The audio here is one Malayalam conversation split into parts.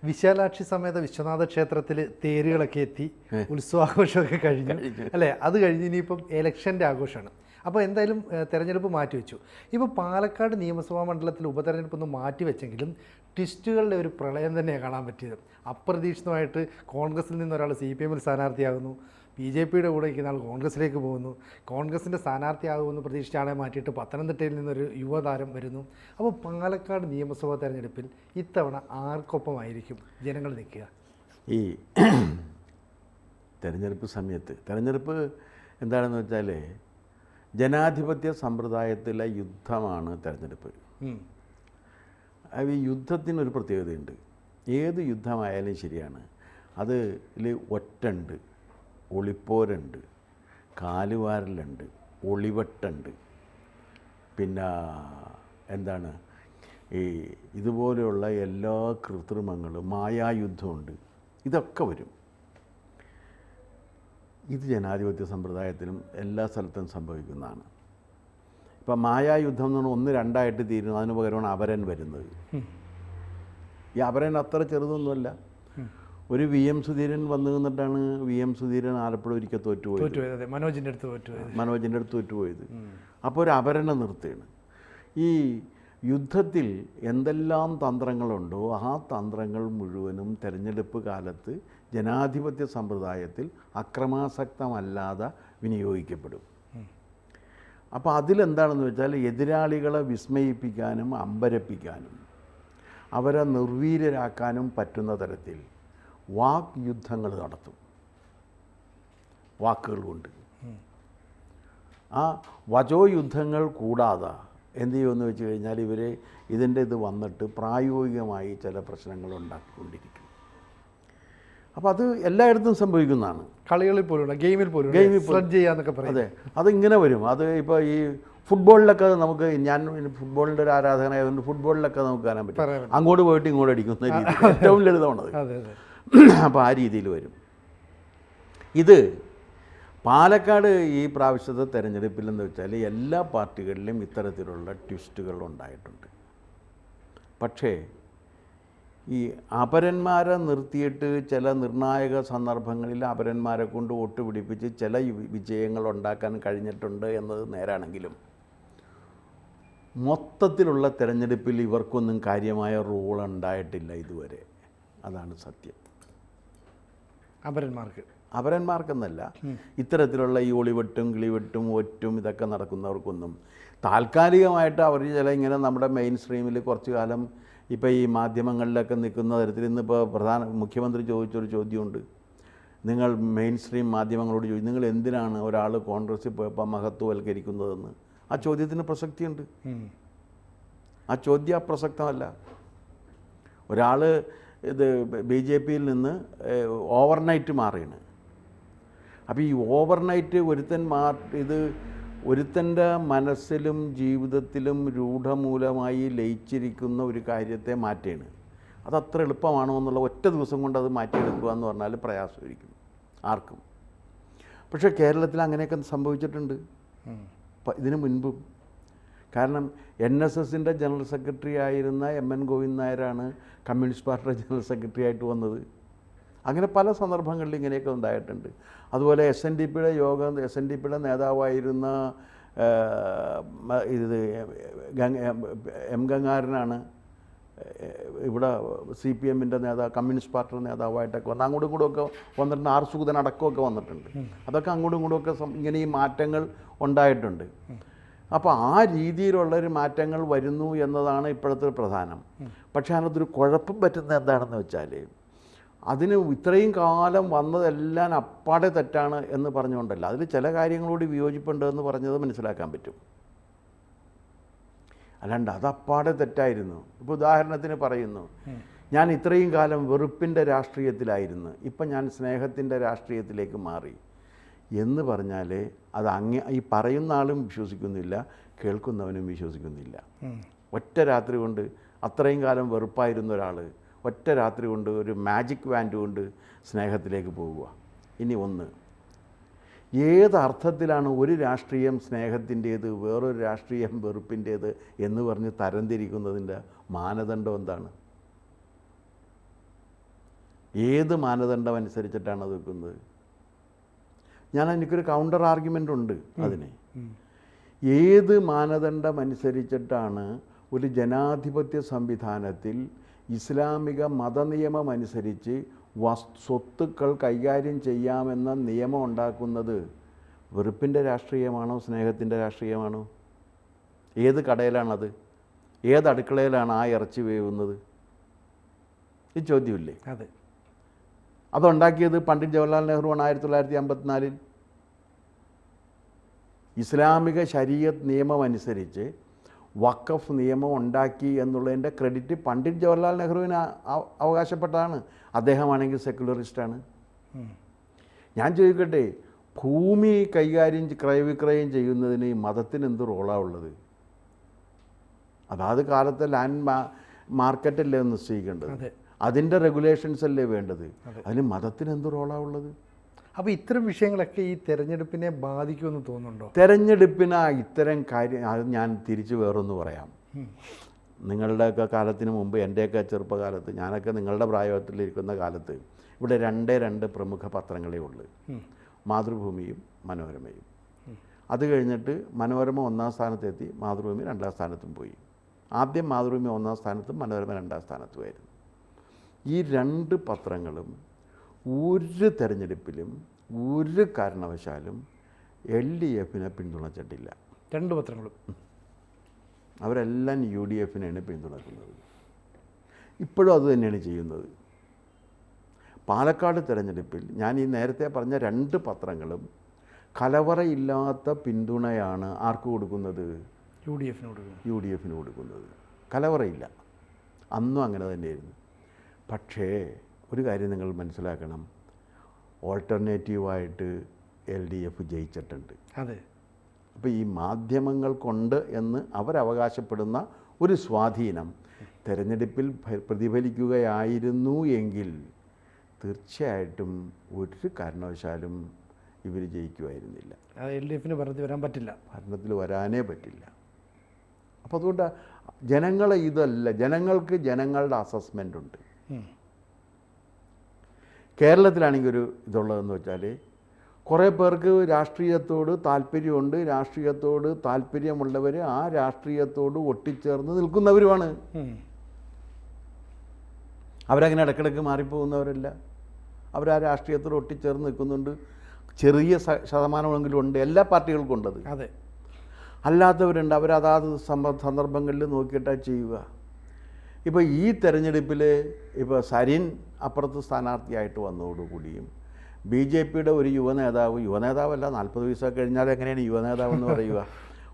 വിശാലാക്ഷി സമേത വിശ്വനാഥ ക്ഷേത്രത്തിൽ തേരുകളൊക്കെ എത്തി, ഉത്സവാഘോഷമൊക്കെ കഴിഞ്ഞു അല്ലേ? അത് കഴിഞ്ഞ് ഇനിയിപ്പം ഇലക്ഷൻ്റെ ആഘോഷമാണ്. അപ്പോൾ എന്തായാലും തെരഞ്ഞെടുപ്പ് മാറ്റിവെച്ചു. ഇപ്പോൾ പാലക്കാട് നിയമസഭാ മണ്ഡലത്തിൽ ഉപതെരഞ്ഞെടുപ്പൊന്ന് മാറ്റിവെച്ചെങ്കിലും ട്വിസ്റ്റുകളുടെ ഒരു പ്രളയം തന്നെയാണ് കാണാൻ പറ്റിയത്. അപ്രതീക്ഷിതമായിട്ട് കോൺഗ്രസിൽ നിന്നൊരാൾ CPM-ൽ സ്ഥാനാർത്ഥിയാകുന്നു, BJP-യുടെ കൂടെ ഇരിക്കുന്ന ആൾ കോൺഗ്രസിലേക്ക് പോകുന്നു, കോൺഗ്രസിൻ്റെ സ്ഥാനാർത്ഥിയാകുമെന്ന് പ്രതീക്ഷിച്ച ആളെ മാറ്റിയിട്ട് പത്തനംതിട്ടയിൽ നിന്നൊരു യുവതാരം വരുന്നു. അപ്പോൾ പാലക്കാട് നിയമസഭാ തെരഞ്ഞെടുപ്പിൽ ഇത്തവണ ആർക്കൊപ്പമായിരിക്കും ജനങ്ങൾ നിൽക്കുക? ഈ തെരഞ്ഞെടുപ്പ് സമയത്ത് തെരഞ്ഞെടുപ്പ് എന്താണെന്ന് വെച്ചാൽ ജനാധിപത്യ സമ്പ്രദായത്തിലെ യുദ്ധമാണ് തെരഞ്ഞെടുപ്പ്. ഈ യുദ്ധത്തിനൊരു പ്രത്യേകതയുണ്ട്. ഏത് യുദ്ധമായാലും ശരിയാണ്, അതിൽ ഒറ്റുണ്ട്, ഒളിപ്പോരുണ്ട്, കാലുവാരലുണ്ട്, ഒളിവെട്ടുണ്ട്, പിന്നെ എന്താണ് ഈ ഇതുപോലെയുള്ള എല്ലാ കൃത്രിമങ്ങളും, മായായുദ്ധമുണ്ട്. ഇതൊക്കെ വരും. ഇത് ജനാധിപത്യ സമ്പ്രദായത്തിലും എല്ലാ സ്ഥലത്തും സംഭവിക്കുന്നതാണ്. ഇപ്പം മായായുദ്ധം എന്ന് പറഞ്ഞാൽ 1-2 തീരുന്നു, അതിന് പകരമാണ് അപരൻ വരുന്നത്. ഈ അപരൻ അത്ര ചെറുതൊന്നുമല്ല. ഒരു VM സുധീരൻ വന്നു നിന്നിട്ടാണ് VM സുധീരൻ ആലപ്പുഴ ഒരിക്കൽ തോറ്റുപോയത്, മനോജിൻ്റെ അടുത്ത് തോറ്റുപോയത്. അപ്പോൾ ഒരു അപരനെ നിർത്തുകയാണ്. ഈ യുദ്ധത്തിൽ എന്തെല്ലാം തന്ത്രങ്ങളുണ്ടോ ആ തന്ത്രങ്ങൾ മുഴുവനും തെരഞ്ഞെടുപ്പ് കാലത്ത് ജനാധിപത്യ സമ്പ്രദായത്തിൽ അക്രമാസക്തമല്ലാതെ വിനിയോഗിക്കപ്പെടും. അപ്പോൾ അതിലെന്താണെന്ന് വെച്ചാൽ എതിരാളികളെ വിസ്മയിപ്പിക്കാനും അമ്പരപ്പിക്കാനും അവരെ നിർവീര്യരാക്കാനും പറ്റുന്ന തരത്തിൽ വാക് യുദ്ധങ്ങൾ നടത്തും. വാക്കുകൾ കൊണ്ട് ആ വചോ യുദ്ധങ്ങൾ കൂടാതെ എന്ത് ചെയ്യുമെന്ന് വെച്ച് കഴിഞ്ഞാൽ ഇവർ ഇത് വന്നിട്ട് പ്രായോഗികമായി ചില പ്രശ്നങ്ങൾ ഉണ്ടാക്കിക്കൊണ്ടിരിക്കും. അപ്പോൾ അത് എല്ലായിടത്തും സംഭവിക്കുന്നതാണ്. കളികളിൽ പോലും, ഗെയിമിൽ പോലും ചെയ്യാന്നൊക്കെ പറയും. അതെ, അതിങ്ങനെ വരും. അത് ഇപ്പോൾ ഈ ഫുട്ബോളിലൊക്കെ നമുക്ക്, ഞാൻ ഫുട്ബോളിൻ്റെ ഒരു ആരാധകനായതുകൊണ്ട് ഫുട്ബോളിലൊക്കെ നമുക്ക് കാണാൻ പറ്റും. അങ്ങോട്ട് പോയിട്ട് ഇങ്ങോട്ട് അടിക്കുന്ന രീതി ഏറ്റവും ലളിതമാണത്. അപ്പോൾ ആ രീതിയിൽ വരും. ഇത് പാലക്കാട് ഈ പ്രാവശ്യത്തെ തെരഞ്ഞെടുപ്പിലെന്ന് വെച്ചാൽ എല്ലാ പാർട്ടികളിലും ഇത്തരത്തിലുള്ള ട്വിസ്റ്റുകൾ ഉണ്ടായിട്ടുണ്ട്. പക്ഷേ ഈ അപരന്മാരെ നിർത്തിയിട്ട് ചില നിർണായക സന്ദർഭങ്ങളിൽ അപരന്മാരെ കൊണ്ട് വോട്ട് പിടിപ്പിച്ച് ചില വിജയങ്ങൾ ഉണ്ടാക്കാൻ കഴിഞ്ഞിട്ടുണ്ട് എന്നത് നേരാണെങ്കിലും മൊത്തത്തിലുള്ള തെരഞ്ഞെടുപ്പിൽ ഇവർക്കൊന്നും കാര്യമായ റോൾ ഉണ്ടായിട്ടില്ല ഇതുവരെ. അതാണ് സത്യം. അപരന്മാർക്കെന്നല്ല, ഇത്തരത്തിലുള്ള ഈ ഒളിവെട്ടും കിളിവെട്ടും ഒറ്റും ഇതൊക്കെ നടക്കുന്നവർക്കൊന്നും താൽക്കാലികമായിട്ട് അവർ ചില ഇങ്ങനെ നമ്മുടെ മെയിൻ സ്ട്രീമിൽ കുറച്ച് കാലം ഇപ്പോൾ ഈ മാധ്യമങ്ങളിലൊക്കെ നിൽക്കുന്ന തരത്തിൽ ഇന്നിപ്പോൾ മുഖ്യമന്ത്രി ചോദിച്ചൊരു ചോദ്യമുണ്ട്. നിങ്ങൾ മെയിൻ സ്ട്രീം മാധ്യമങ്ങളോട് ചോദിച്ചു, നിങ്ങൾ എന്തിനാണ് ഒരാൾ കോൺഗ്രസ്സിൽ പോയപ്പോൾ മഹത്വവൽക്കരിക്കുന്നതെന്ന്? ആ ചോദ്യത്തിന് പ്രസക്തിയുണ്ട്. ആ ചോദ്യം അപ്രസക്തമല്ല. ഒരാൾ ഇത് BJP-യിൽ നിന്ന് ഓവർനൈറ്റ് മാറിയാണ്. അപ്പോൾ ഈ ഓവർനൈറ്റ് ഒരുത്തൻ്റെ മനസ്സിലും ജീവിതത്തിലും രൂഢമൂലമായി ലയിച്ചിരിക്കുന്ന ഒരു കാര്യത്തെ മാറ്റുകയാണ്. അതത്ര എളുപ്പമാണോ എന്നുള്ള ഒറ്റ ദിവസം കൊണ്ട് അത് മാറ്റിയെടുക്കുക എന്ന് പറഞ്ഞാൽ പ്രയാസമായിരിക്കും ആർക്കും. പക്ഷേ കേരളത്തിൽ അങ്ങനെയൊക്കെ സംഭവിച്ചിട്ടുണ്ട് ഇതിനു മുൻപും. കാരണം NSSൻ്റെ ജനറൽ സെക്രട്ടറി ആയിരുന്ന MN ഗോവിന്ദൻ നായരാണ് കമ്മ്യൂണിസ്റ്റ് പാർട്ടിയുടെ ജനറൽ സെക്രട്ടറി ആയിട്ട് വന്നത്. അങ്ങനെ പല സന്ദർഭങ്ങളിൽ ഇങ്ങനെയൊക്കെ ഉണ്ടായിട്ടുണ്ട്. അതുപോലെ SNDPയുടെ നേതാവായിരുന്ന M ഗംഗാരനാണ് ഇവിടെ CPM-ൻ്റെ കമ്മ്യൂണിസ്റ്റ് പാർട്ടിയുടെ നേതാവായിട്ടൊക്കെ വന്ന് അങ്ങോട്ടും ഇങ്ങോട്ടുമൊക്കെ വന്നിട്ടുണ്ട്. R സുഗതൻ അടക്കമൊക്കെ വന്നിട്ടുണ്ട്. അതൊക്കെ അങ്ങോട്ടും ഇങ്ങോട്ടുമൊക്കെ ഇങ്ങനെ ഈ മാറ്റങ്ങൾ ഉണ്ടായിട്ടുണ്ട്. അപ്പോൾ ആ രീതിയിലുള്ളൊരു മാറ്റങ്ങൾ വരുന്നു എന്നതാണ് ഇപ്പോഴത്തെ പ്രധാനം. പക്ഷേ അതിനകത്തൊരു കുഴപ്പം പറ്റുന്നത് എന്താണെന്ന് വെച്ചാൽ അതിന് ഇത്രയും കാലം വന്നതെല്ലാം അപ്പാടെ തെറ്റാണ് എന്ന് പറഞ്ഞുകൊണ്ടല്ല, അതിൽ ചില കാര്യങ്ങളോട് വിയോജിപ്പുണ്ട് എന്ന് പറഞ്ഞത് മനസ്സിലാക്കാൻ പറ്റും. അല്ലാണ്ട് അത് അപ്പാടെ തെറ്റായിരുന്നു. ഇപ്പോൾ ഉദാഹരണത്തിന് പറയുന്നു, ഞാൻ ഇത്രയും കാലം വെറുപ്പിൻ്റെ രാഷ്ട്രീയത്തിലായിരുന്നു, ഇപ്പം ഞാൻ സ്നേഹത്തിൻ്റെ രാഷ്ട്രീയത്തിലേക്ക് മാറി എന്ന് പറഞ്ഞാൽ അത് ഈ പറയുന്ന ആളും വിശ്വസിക്കുന്നില്ല, കേൾക്കുന്നവനും വിശ്വസിക്കുന്നില്ല. ഒറ്റ രാത്രി കൊണ്ട് അത്രയും കാലം വെറുപ്പായിരുന്ന ഒരാൾ ഒറ്റ രാത്രി കൊണ്ട് ഒരു മാജിക് വാൻഡ് കൊണ്ട് സ്നേഹത്തിലേക്ക് പോവുക. ഇനി ഒന്ന്, ഏതർത്ഥത്തിലാണ് ഒരു രാഷ്ട്രീയം സ്നേഹത്തിൻ്റേത് വേറൊരു രാഷ്ട്രീയം വെറുപ്പിൻ്റേത് എന്ന് പറഞ്ഞ് തരംതിരിക്കുന്നതിൻ്റെ മാനദണ്ഡം എന്താണ്? ഏത് മാനദണ്ഡം അനുസരിച്ചിട്ടാണ് അത് വെക്കുന്നത്? എനിക്കൊരു കൗണ്ടർ ആർഗ്യുമെൻ്റ് ഉണ്ട് അതിന്. ഏത് മാനദണ്ഡം അനുസരിച്ചിട്ടാണ് ഒരു ജനാധിപത്യ സംവിധാനത്തിൽ ഇസ്ലാമിക മതനിയമം അനുസരിച്ച് സ്വത്തുക്കൾ കൈകാര്യം ചെയ്യാമെന്ന നിയമം ഉണ്ടാക്കുന്നത്? വെറുപ്പിൻ്റെ രാഷ്ട്രീയമാണോ സ്നേഹത്തിൻ്റെ രാഷ്ട്രീയമാണോ? ഏത് കടയിലാണത്? ഏത് അടുക്കളയിലാണ് ആ ഇറച്ചി വേവുന്നത്? ഈ ചോദ്യമില്ലേ? അതെ. അതുണ്ടാക്കിയത് പണ്ഡിറ്റ് ജവഹർലാൽ നെഹ്റുവാണ് 1954. ഇസ്ലാമിക ശരീഅത്ത് നിയമം അനുസരിച്ച് വഖഫ് നിയമം ഉണ്ടാക്കി എന്നുള്ളതിൻ്റെ ക്രെഡിറ്റ് പണ്ഡിറ്റ് ജവഹർലാൽ നെഹ്റുവിന് അവകാശപ്പെട്ടതാണ്. അദ്ദേഹമാണെങ്കിൽ സെക്യുലറിസ്റ്റാണ്. ഞാൻ ചോദിക്കട്ടെ, ഭൂമി കൈകാര്യം ക്രയവിക്രയം ചെയ്യുന്നതിന് മതത്തിന് എന്ത് റോളാണ് ഉള്ളത്? അതാത് കാലത്തെ ലാൻഡ് മാർക്കറ്റല്ലേ നിശ്ചയിക്കേണ്ടത്, അതിൻ്റെ റെഗുലേഷൻസ് അല്ലേ വേണ്ടത്. അതിന് മതത്തിന് എന്ത് റോളാണ് ഉള്ളത്? അപ്പോൾ ഇത്തരം വിഷയങ്ങളൊക്കെ ഈ തെരഞ്ഞെടുപ്പിനെ ബാധിക്കുമെന്ന് തോന്നുന്നുണ്ടോ? തെരഞ്ഞെടുപ്പിന് ഇത്തരം കാര്യം അത് ഞാൻ തിരിച്ച് വേറൊന്ന് പറയാം. നിങ്ങളുടെയൊക്കെ കാലത്തിന് മുമ്പ്, എൻ്റെയൊക്കെ ചെറുപ്പകാലത്ത്, ഞാനൊക്കെ നിങ്ങളുടെ പ്രായത്തിലിരിക്കുന്ന കാലത്ത് ഇവിടെ രണ്ട് പ്രമുഖ പത്രങ്ങളേ ഉള്ളൂ, മാതൃഭൂമിയും മനോരമയും. അത് കഴിഞ്ഞിട്ട് മനോരമ 1-ാം സ്ഥാനത്തെത്തി, മാതൃഭൂമി 2-ാം സ്ഥാനത്തും പോയി. ആദ്യം മാതൃഭൂമി 1-ാം സ്ഥാനത്തും മനോരമ 2-ാം സ്ഥാനത്തുമായിരുന്നു. ഈ 2 പത്രങ്ങളും ഒരു തെരഞ്ഞെടുപ്പിലും ഒരു കാരണവശാലും LDFിനെ പിന്തുണച്ചിട്ടില്ല. 2 പത്രങ്ങളും അവരെല്ലാം UDFിനെയാണ് പിന്തുണക്കുന്നത്. ഇപ്പോഴും അത് തന്നെയാണ് ചെയ്യുന്നത്. പാലക്കാട് തെരഞ്ഞെടുപ്പിൽ ഞാൻ ഈ നേരത്തെ പറഞ്ഞ 2 പത്രങ്ങളും കലവറയില്ലാത്ത പിന്തുണയാണ് ആർക്ക് കൊടുക്കുന്നത്? UDFിന് കൊടുക്കുന്നത്. കലവറയില്ല. അന്നും അങ്ങനെ തന്നെയായിരുന്നു. പക്ഷേ ഒരു കാര്യം നിങ്ങൾ മനസ്സിലാക്കണം, ഓൾട്ടർനേറ്റീവായിട്ട് LDF ജയിച്ചിട്ടുണ്ട്. അതെ. അപ്പോൾ ഈ മാധ്യമങ്ങൾ കൊണ്ട് എന്ന് അവരവകാശപ്പെടുന്ന ഒരു സ്വാധീനം തെരഞ്ഞെടുപ്പിൽ പ്രതിഫലിക്കുകയായിരുന്നു എങ്കിൽ തീർച്ചയായിട്ടും ഒരു കാരണവശാലും ഇവർ ജയിക്കുമായിരുന്നില്ല. LDFിന് ഭരണത്തിൽ വരാനേ പറ്റില്ല. അപ്പോൾ അതുകൊണ്ട് ജനങ്ങളെ ഇതല്ല, ജനങ്ങൾക്ക് ജനങ്ങളുടെ അസസ്മെൻ്റ് ഉണ്ട്. കേരളത്തിലാണെങ്കിൽ ഒരു ഇതുള്ളതെന്ന് വെച്ചാൽ, കുറേ പേർക്ക് രാഷ്ട്രീയത്തോട് താല്പര്യമുണ്ട്, രാഷ്ട്രീയത്തോട് താല്പര്യമുള്ളവർ ആ രാഷ്ട്രീയത്തോട് ഒട്ടിച്ചേർന്ന് നിൽക്കുന്നവരുമാണ്. അവരങ്ങനെ ഇടയ്ക്കിടയ്ക്ക് മാറിപ്പോകുന്നവരല്ല. അവർ ആ രാഷ്ട്രീയത്തോട് ഒട്ടിച്ചേർന്ന് നിൽക്കുന്നുണ്ട്. ചെറിയ ശതമാനമെങ്കിലും ഉണ്ട്, എല്ലാ പാർട്ടികൾക്കും ഉണ്ടത്. അതെ. അല്ലാത്തവരുണ്ട്, അവരതാത് സന്ദർഭങ്ങളിൽ നോക്കിയിട്ടാണ് ചെയ്യുക. ഇപ്പോൾ ഈ തെരഞ്ഞെടുപ്പിൽ ഇപ്പോൾ സരിൻ അപ്പുറത്ത് സ്ഥാനാർത്ഥിയായിട്ട് വന്നതോടുകൂടിയും BJPയുടെ ഒരു യുവനേതാവല്ല, 40 വയസ്സൊക്കെ കഴിഞ്ഞാൽ എങ്ങനെയാണ് യുവനേതാവെന്ന് പറയുക?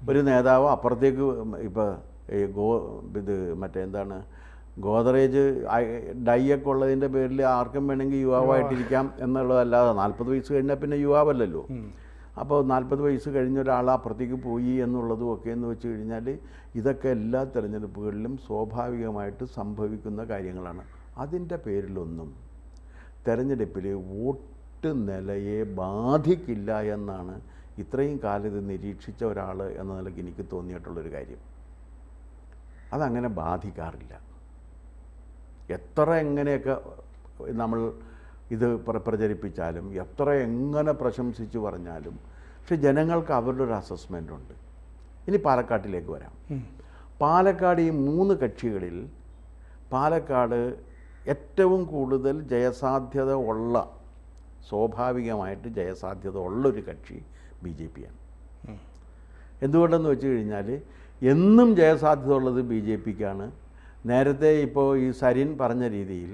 ഒരു നേതാവ് അപ്പുറത്തേക്ക് ഇപ്പോൾ ഗോദറേജ് ഡൈയൊക്കെ ഉള്ളതിൻ്റെ പേരിൽ ആർക്കും വേണമെങ്കിൽ യുവാവായിട്ടിരിക്കാം എന്നുള്ളതല്ലാതെ 40 വയസ്സ് കഴിഞ്ഞാൽ പിന്നെ യുവാവല്ലല്ലോ. അപ്പോൾ 40 വയസ്സ് കഴിഞ്ഞ ഒരാൾ അപ്പുറത്തേക്ക് പോയി എന്നുള്ളതും ഒക്കെ എന്ന് വെച്ച് കഴിഞ്ഞാൽ ഇതൊക്കെ എല്ലാ തെരഞ്ഞെടുപ്പുകളിലും സ്വാഭാവികമായിട്ട് സംഭവിക്കുന്ന കാര്യങ്ങളാണ്. അതിൻ്റെ പേരിലൊന്നും തെരഞ്ഞെടുപ്പിൽ വോട്ട് നിലയെ ബാധിക്കില്ല എന്നാണ് ഇത്രയും കാലം ഇത് നിരീക്ഷിച്ച ഒരാൾ എന്ന നിലയ്ക്ക് എനിക്ക് തോന്നിയിട്ടുള്ളൊരു കാര്യം. അതങ്ങനെ ബാധിക്കാറില്ല. എത്ര എങ്ങനെയൊക്കെ നമ്മൾ ഇത് പ്രചരിപ്പിച്ചാലും, എത്ര എങ്ങനെ പ്രശംസിച്ച് പറഞ്ഞാലും, പക്ഷെ ജനങ്ങൾക്ക് അവരുടെ ഒരു അസസ്മെൻ്റ് ഉണ്ട്. ഇനി പാലക്കാട്ടിലേക്ക് വരാം. പാലക്കാട് ഈ 3 കക്ഷികളിൽ പാലക്കാട് ഏറ്റവും കൂടുതൽ ജയസാധ്യത ഉള്ള, സ്വാഭാവികമായിട്ട് ജയസാധ്യത ഉള്ളൊരു കക്ഷി BJPയാണ്. എന്തുകൊണ്ടെന്ന് വെച്ച് കഴിഞ്ഞാൽ എന്നും ജയസാധ്യത ഉള്ളത് BJPക്കാണ്. നേരത്തെ ഇപ്പോൾ ഈ സരിൻ പറഞ്ഞ രീതിയിൽ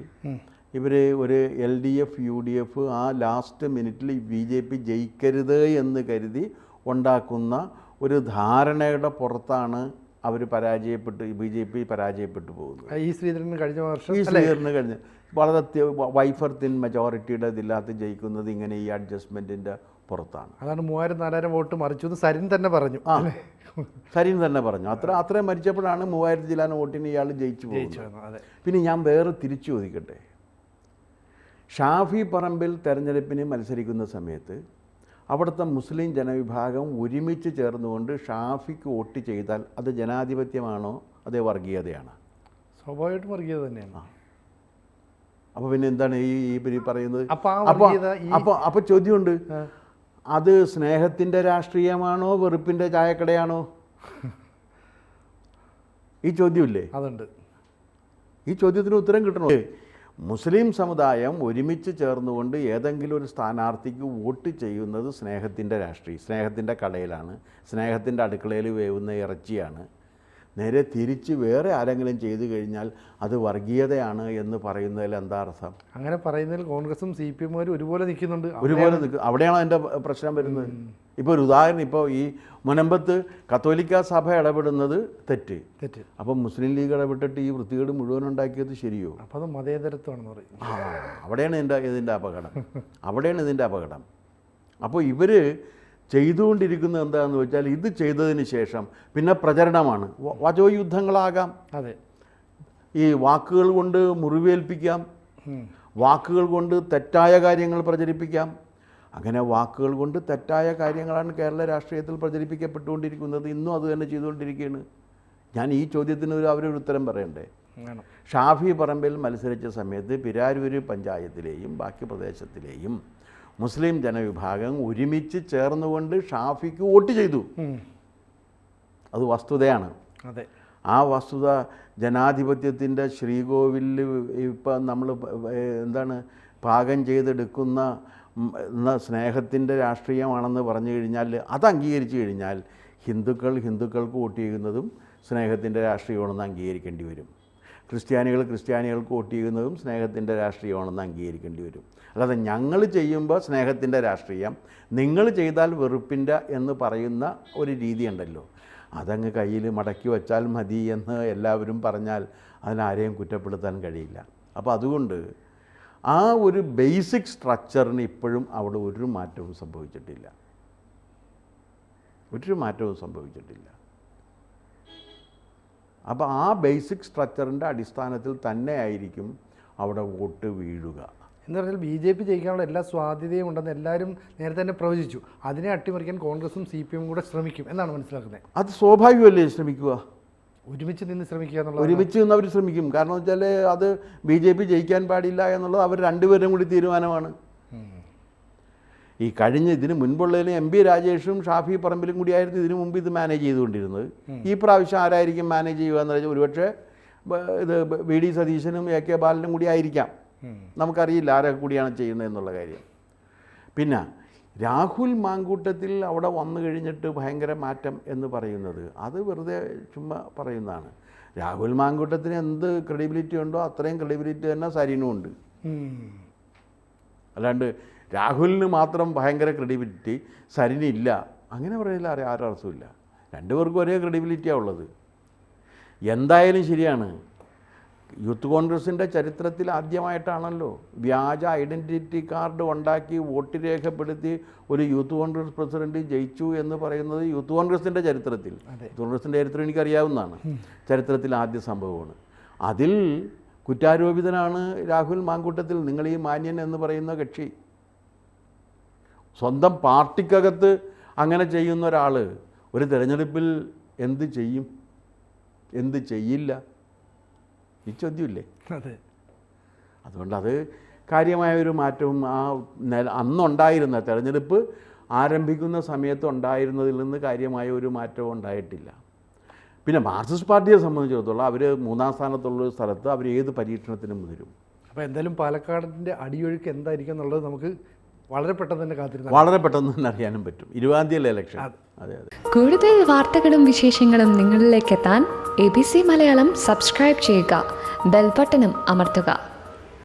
ഇവർ ഒരു LDF UDF ആ ലാസ്റ്റ് മിനിറ്റിൽ BJP ജയിക്കരുത് എന്ന് കരുതി ഉണ്ടാക്കുന്ന ഒരു ധാരണയുടെ പുറത്താണ് അവർ BJP പരാജയപ്പെട്ടു പോകുന്നത്. ഈ ശ്രീധരന് കഴിഞ്ഞ വളരെ വൈഫർ തിൻ മെജോറിറ്റിയുടെ ഇതില്ലാത്ത ജയിക്കുന്നത് ഇങ്ങനെ ഈ അഡ്ജസ്റ്റ്മെൻറ്റിൻ്റെ പുറത്താണ്. അതാണ് 3000-4000 വോട്ട് മറിച്ചു സരിൻ തന്നെ പറഞ്ഞു. സരിൻ തന്നെ പറഞ്ഞു. അത്രയും മരിച്ചപ്പോഴാണ് 3000 ചില്ലാൻ വോട്ടിന് ഇയാൾ ജയിച്ചു പോകുന്നത്. പിന്നെ ഞാൻ വേറെ തിരിച്ചു ചോദിക്കട്ടെ, ഷാഫി പറമ്പിൽ തെരഞ്ഞെടുപ്പിന് മത്സരിക്കുന്ന സമയത്ത് അവിടുത്തെ മുസ്ലിം ജനവിഭാഗം ഒരുമിച്ച് ചേർന്നുകൊണ്ട് ഷാഫിക്ക് വോട്ട് ചെയ്താൽ അത് ജനാധിപത്യമാണോ അതേ വർഗീയതയാണ്? സ്വാഭാവികമായിട്ടും വർഗീയത തന്നെയാണ്. അപ്പോൾ പിന്നെ എന്താണ് ഈ പറയുന്നത്? അപ്പോൾ ആ അപ്പോൾ വർഗീയത അപ്പോൾ ചോദ്യമുണ്ട്, അത് സ്നേഹത്തിൻ്റെ രാഷ്ട്രീയമാണോ വെറുപ്പിൻ്റെ ചായക്കടയാണോ? ഈ ചോദ്യമില്ലേ? അതുണ്ട്. ഈ ചോദ്യത്തിന് ഉത്തരം കിട്ടണം. മുസ്ലിം സമുദായം ഒരുമിച്ച് ചേർന്നുകൊണ്ട് ഏതെങ്കിലും ഒരു സ്ഥാനാർത്ഥിക്ക് വോട്ട് ചെയ്യുന്നത് സ്നേഹത്തിൻ്റെ കടയിലാണ്, സ്നേഹത്തിൻ്റെ അടുക്കളയിൽ വേവുന്ന ഇറച്ചിയാണ്. നേരെ തിരിച്ച് വേറെ ആരെങ്കിലും ചെയ്തു കഴിഞ്ഞാൽ അത് വർഗീയതയാണ് എന്ന് പറയുന്നതിൽ എന്താ അർത്ഥം? അങ്ങനെ പറയുന്നതിൽ കോൺഗ്രസും CPM ഒരുപോലെ നിൽക്കുന്നുണ്ട്. ഒരുപോലെ നിൽക്കും. അവിടെയാണോ എൻ്റെ പ്രശ്നം വരുന്നത്? ഇപ്പോൾ ഒരു ഉദാഹരണം, ഇപ്പോൾ ഈ മുനമ്പത്ത് കത്തോലിക്ക സഭ ഇടപെടുന്നത് തെറ്റ്. അപ്പം മുസ്ലിം ലീഗ് ഇടപെട്ടിട്ട് ഈ വൃത്തികേട് മുഴുവൻ ഉണ്ടാക്കിയത് ശരിയോ? അപ്പോൾ അത് മതേതരത്വമാണെന്ന് പറയും. അവിടെയാണ് ഇതിൻ്റെ അപകടം. അപ്പോൾ ഇവർ ചെയ്തുകൊണ്ടിരിക്കുന്നത് എന്താണെന്ന് വെച്ചാൽ, ഇത് ചെയ്തതിന് ശേഷം പിന്നെ പ്രചരണമാണ്. വചോയുദ്ധങ്ങളാകാം, അതെ, ഈ വാക്കുകൾ കൊണ്ട് മുറിവേൽപ്പിക്കാം, വാക്കുകൾ കൊണ്ട് തെറ്റായ കാര്യങ്ങൾ പ്രചരിപ്പിക്കാം. അങ്ങനെ വാക്കുകൾ കൊണ്ട് തെറ്റായ കാര്യങ്ങളാണ് കേരള രാഷ്ട്രീയത്തിൽ പ്രചരിപ്പിക്കപ്പെട്ടുകൊണ്ടിരിക്കുന്നത്. ഇന്നും അത് തന്നെ ചെയ്തുകൊണ്ടിരിക്കുകയാണ്. ഞാൻ ഈ ചോദ്യത്തിന് അവരൊരു ഉത്തരം പറയണ്ടേ? ഷാഫി പറമ്പിൽ മത്സരിച്ച സമയത്ത് പിരാരൂര് പഞ്ചായത്തിലെയും ബാക്കി പ്രദേശത്തിലെയും മുസ്ലിം ജനവിഭാഗം ഒരുമിച്ച് ചേർന്നുകൊണ്ട് ഷാഫിക്ക് വോട്ട് ചെയ്തു. അത് വസ്തുതയാണ്. അതെ, ആ വസ്തുത ജനാധിപത്യത്തിൻ്റെ ശ്രീകോവിലിൽ ഇപ്പം നമ്മൾ പാകം ചെയ്തെടുക്കുന്ന സ്നേഹത്തിൻ്റെ രാഷ്ട്രീയമാണെന്ന് പറഞ്ഞു കഴിഞ്ഞാൽ, അത് അംഗീകരിച്ചു കഴിഞ്ഞാൽ ഹിന്ദുക്കൾക്ക് വോട്ട് ചെയ്യുന്നതും സ്നേഹത്തിൻ്റെ രാഷ്ട്രീയമാണെന്ന് അംഗീകരിക്കേണ്ടി വരും. ക്രിസ്ത്യാനികൾക്ക് വോട്ട് ചെയ്യുന്നതും സ്നേഹത്തിൻ്റെ രാഷ്ട്രീയമാണെന്ന് അംഗീകരിക്കേണ്ടി വരും. അല്ലാതെ ഞങ്ങൾ ചെയ്യുമ്പോൾ സ്നേഹത്തിൻ്റെ രാഷ്ട്രീയം, നിങ്ങൾ ചെയ്താൽ വെറുപ്പിൻ്റെ എന്ന് പറയുന്ന ഒരു രീതിയുണ്ടല്ലോ, അതങ്ങ് കയ്യിൽ മടക്കി വച്ചാൽ മതി എന്ന് എല്ലാവരും പറഞ്ഞാൽ അതിനാരെയും കുറ്റപ്പെടുത്താൻ കഴിയില്ല. അപ്പോൾ അതുകൊണ്ട് ആ ഒരു ബേസിക് സ്ട്രക്ചറിന് ഇപ്പോഴും അവിടെ ഒരു മാറ്റവും സംഭവിച്ചിട്ടില്ല. അപ്പോൾ ആ ബേസിക് സ്ട്രക്ചറിൻ്റെ അടിസ്ഥാനത്തിൽ തന്നെ ആയിരിക്കും അവിടെ വോട്ട് വീഴുക. എന്ന് പറഞ്ഞാൽ BJP ജയിക്കാനുള്ള എല്ലാ സാധ്യതയും ഉണ്ടെന്ന് എല്ലാവരും നേരത്തെ തന്നെ പ്രവചിച്ചു. അതിനെ അട്ടിമറിക്കാൻ കോൺഗ്രസും CPM കൂടെ ശ്രമിക്കും എന്നാണ് മനസ്സിലാക്കുന്നത്. അത് സ്വാഭാവികമല്ലേ ശ്രമിക്കുക? ഒരുമിച്ച് നിന്ന് ശ്രമിക്കുക എന്നുള്ളത്. ഒരുമിച്ച് നിന്ന് അവർ ശ്രമിക്കും. കാരണം വെച്ചാൽ അത് BJP ജയിക്കാൻ പാടില്ല എന്നുള്ളത് അവർ രണ്ടുപേരും കൂടി തീരുമാനമാണ്. ഈ ഇതിന് മുൻപുള്ളതിന് MP രാജേഷും ഷാഫി പറമ്പിലും കൂടിയായിരുന്നു ഇതിനു മുമ്പ് ഇത് മാനേജ് ചെയ്തുകൊണ്ടിരുന്നത്. ഈ പ്രാവശ്യം ആരായിരിക്കും മാനേജ് ചെയ്യുക എന്ന് വെച്ചാൽ ഒരുപക്ഷെ ഇത് VD സതീശനും AK ബാലനും കൂടി ആയിരിക്കാം. നമുക്കറിയില്ല ആരൊക്കെ കൂടിയാണ് ചെയ്യുന്നത് എന്നുള്ള കാര്യം. പിന്നെ രാഹുൽ മാങ്കൂട്ടത്തിൽ അവിടെ വന്നു കഴിഞ്ഞിട്ട് ഭയങ്കര മാറ്റം എന്ന് പറയുന്നത് അത് വെറുതെ ചുമ്മാ പറയുന്നതാണ്. രാഹുൽ മാങ്കൂട്ടത്തിന് എന്ത് ക്രെഡിബിലിറ്റി ഉണ്ടോ അത്രയും ക്രെഡിബിലിറ്റി തന്നെ സരിനും ഉണ്ട്. അല്ലാണ്ട് രാഹുലിന് മാത്രം ഭയങ്കര ക്രെഡിബിലിറ്റി സരിനില്ല അങ്ങനെ പറയില്ല, ആരും അർത്ഥമില്ല. രണ്ടുപേർക്കും ഒരേ ക്രെഡിബിലിറ്റിയാണ് ഉള്ളത്. എന്തായാലും ശരിയാണ്, യൂത്ത് കോൺഗ്രസിൻ്റെ ചരിത്രത്തിൽ ആദ്യമായിട്ടാണല്ലോ വ്യാജ ഐഡൻറ്റിറ്റി കാർഡ് ഉണ്ടാക്കി വോട്ട് രേഖപ്പെടുത്തി ഒരു യൂത്ത് കോൺഗ്രസ് പ്രസിഡന്റ് ജയിച്ചു എന്ന് പറയുന്നത് യൂത്ത് കോൺഗ്രസിൻ്റെ ചരിത്രത്തിൽ. യൂത്ത് കോൺഗ്രസിൻ്റെ ചരിത്രം എനിക്കറിയാവുന്നതാണ്. ചരിത്രത്തിൽ ആദ്യ സംഭവമാണ്. അതിൽ കുറ്റാരോപിതനാണ് രാഹുൽ മാങ്കൂട്ടത്തിൽ. നിങ്ങൾ ഈ മാന്യൻ എന്ന് പറയുന്ന കക്ഷി സ്വന്തം പാർട്ടിക്കകത്ത് അങ്ങനെ ചെയ്യുന്ന ഒരാൾ ഒരു തിരഞ്ഞെടുപ്പിൽ എന്ത് ചെയ്യും, എന്ത് ചെയ്യില്ല? ഈ ചോദ്യമില്ലേ? അതെ. അതുകൊണ്ട് അത് കാര്യമായൊരു മാറ്റവും അന്നുണ്ടായിരുന്ന തെരഞ്ഞെടുപ്പ് ആരംഭിക്കുന്ന സമയത്ത് ഉണ്ടായിരുന്നതിൽ നിന്ന് കാര്യമായ ഒരു മാറ്റവും ഉണ്ടായിട്ടില്ല. പിന്നെ മാർക്സിസ്റ്റ് പാർട്ടിയെ സംബന്ധിച്ചിടത്തോളം അവർ 3-ാം സ്ഥാനത്തുള്ളൊരു സ്ഥലത്ത് അവർ ഏത് പരീക്ഷണത്തിനും മുതിരും. അപ്പോൾ എന്തായാലും പാലക്കാടിൻ്റെ അടിയൊഴുക്ക് എന്തായിരിക്കും എന്നുള്ളത് നമുക്ക് വളരെ പെട്ടെന്ന് തന്നെ അറിയാനും പറ്റും. 20-ാം തീയതി ഇലക്ഷൻ. അതെ. കൂടുതൽ വാർത്തകളും വിശേഷങ്ങളും നിങ്ങളിലേക്ക് എത്താൻ ABC മലയാളം സബ്സ്ക്രൈബ് ചെയ്യുക, ബെൽ ബട്ടണും അമർത്തുക.